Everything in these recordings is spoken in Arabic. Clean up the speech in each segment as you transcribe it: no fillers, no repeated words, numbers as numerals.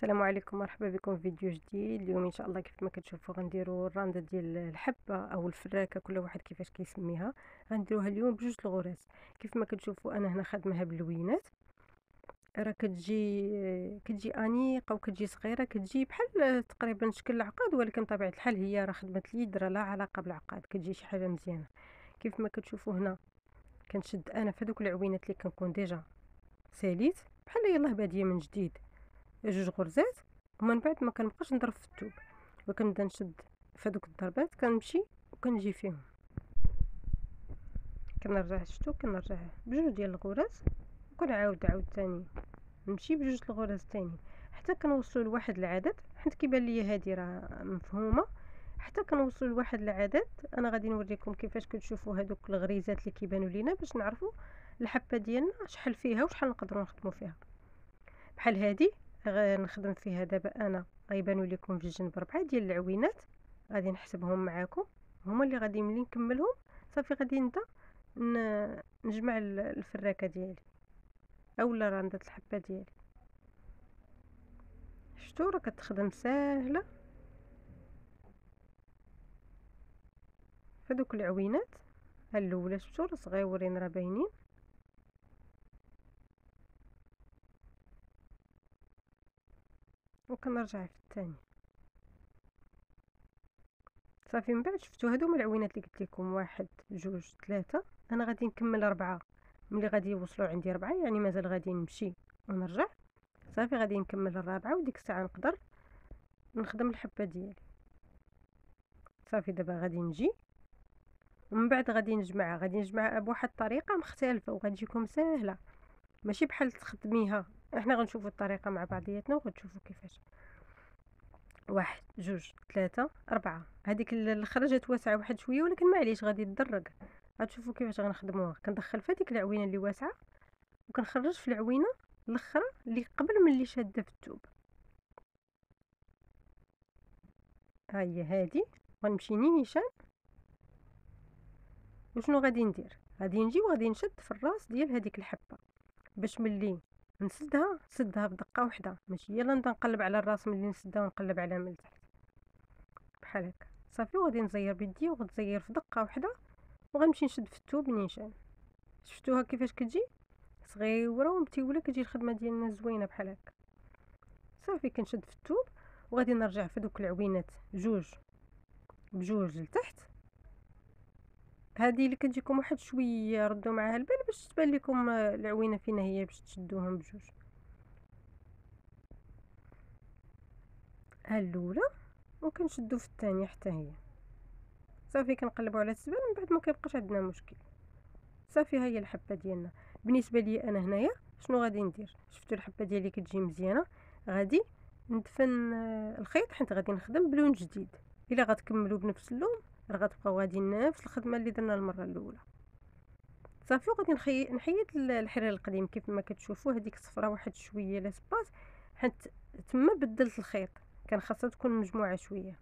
السلام عليكم، مرحبا بكم في فيديو جديد. اليوم ان شاء الله كيف ما كتشوفوا غنديروا الرانده ديال الحبه او الفراكه، كل واحد كيفاش كيسميها. غنديروها اليوم بجوج الغراس. كيف ما كتشوفوا انا هنا خادمها باللوينات. راه كتجي انيقه وكتجي صغيره، كتجي بحال تقريبا شكل العقاد، ولكن بطبيعه الحال هي راه خدمه اليد، راه لا علاقه بالعقاد، كتجي شي حاجه مزيانه. كيف ما كتشوفوا هنا كنشد انا في هذوك العوينات اللي كنكون ديجا ساليت، بحال يلاه باديه من جديد، جوج غرزات، ومن بعد ما كنبقاش نضرب في الثوب وكنبدا نشد في هذوك الضربات، كنمشي وكنجي فيهم، كنرجع شفتو كنرجع بجوج ديال الغرز وكنعاود ثاني نمشي بجوج الغرز ثاني حتى كنوصلوا لواحد العدد، حيت كيبان ليا هذه راه مفهومه. حتى كنوصلوا لواحد العدد انا غادي نوريكم كيفاش كتشوفوا هذوك الغريزات اللي كيبانوا لينا باش نعرفوا الحبه ديالنا شحال فيها وشحال نقدروا نخدموا فيها. بحال هذه غنخدم فيها دابا انا، غيبانوا لكم في الجنب 4 ديال العوينات، غادي نحسبهم معاكم، هما اللي غادي ملي نكملهم صافي غادي نبدا نجمع الفراكه ديالي اولا راندة الحبه ديالي. شفتوا راه كتخدم ساهله فدوك العوينات. ها الاولى شفتوا راه صغيورين راه باينين، وكنرجع في الثاني صافي. من بعد شفتوا هادو هما العوينات اللي قلت لكم، 1 2 3. انا غادي نكمل 4، ملي غادي يوصلوا عندي 4 يعني مازال غادي نمشي ونرجع، صافي غادي نكمل الرابعه وديك الساعه نقدر نخدم الحبه ديالي. صافي دابا غادي نجي ومن بعد غادي نجمعها بواحد الطريقه مختلفه وغادي تجيكم ساهله، ماشي بحال تخدميها. احنا غنشوفوا الطريقه مع بعضياتنا وغتشوفوا كيفاش. 1 2 3 4. هذيك الخرجات واسعه واحد شويه، ولكن معليش غادي تدرج. غتشوفوا كيفاش غنخدموها. كندخل في هذيك العوينه اللي واسعه وكنخرج في العوينه الاخرى اللي قبل من اللي شاده في الثوب. ها هي هذه، غنمشي نيشان. وشنو غادي ندير؟ غادي نجي وغادي نشد في الراس ديال هذيك الحبه باش ملي نسدها بدقه واحده، ماشي يلا نبدا نقلب على الراس ملي نسدها ونقلب عليها من التحت بحال هكا. صافي وغادي نزير بيدي وغتزير في دقه واحده وغنمشي نشد في الثوب نيشان. شفتوها كيفاش كتجي صغيره ومتيوله، كتجي الخدمه ديالنا زوينه بحال هكا. صافي كنشد في الثوب وغادي نرجع في دوك العوينات جوج بجوج لتحت. هذه اللي كتجيكم واحد شويه ردوا معاها البال باش تبان لكم العوينه فين هي باش تشدوهم بجوج. ها الاولى وكنشدو في الثانيه حتى هي. صافي كنقلبوا على السبان من بعد ما كيبقاش عندنا مشكل. صافي ها هي الحبه ديالنا. بالنسبه لي انا هنايا شنو غادي ندير؟ شفتوا الحبه ديالي كتجي مزيانه، غادي ندفن الخيط حيت غادي نخدم بلون جديد. الا غتكملوا بنفس اللون راه غتبقاو غادي نفس الخدمه اللي درنا المره الاولى. صافي وغادي نحيد الحرير القديم. كيف ما كتشوفوا هذيك الصفراء واحد شويه لاسباس، حيت تما بدلت الخيط، كان خاصها تكون مجموعه شويه.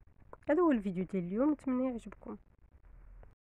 هذا هو الفيديو ديال اليوم، نتمنى يعجبكم.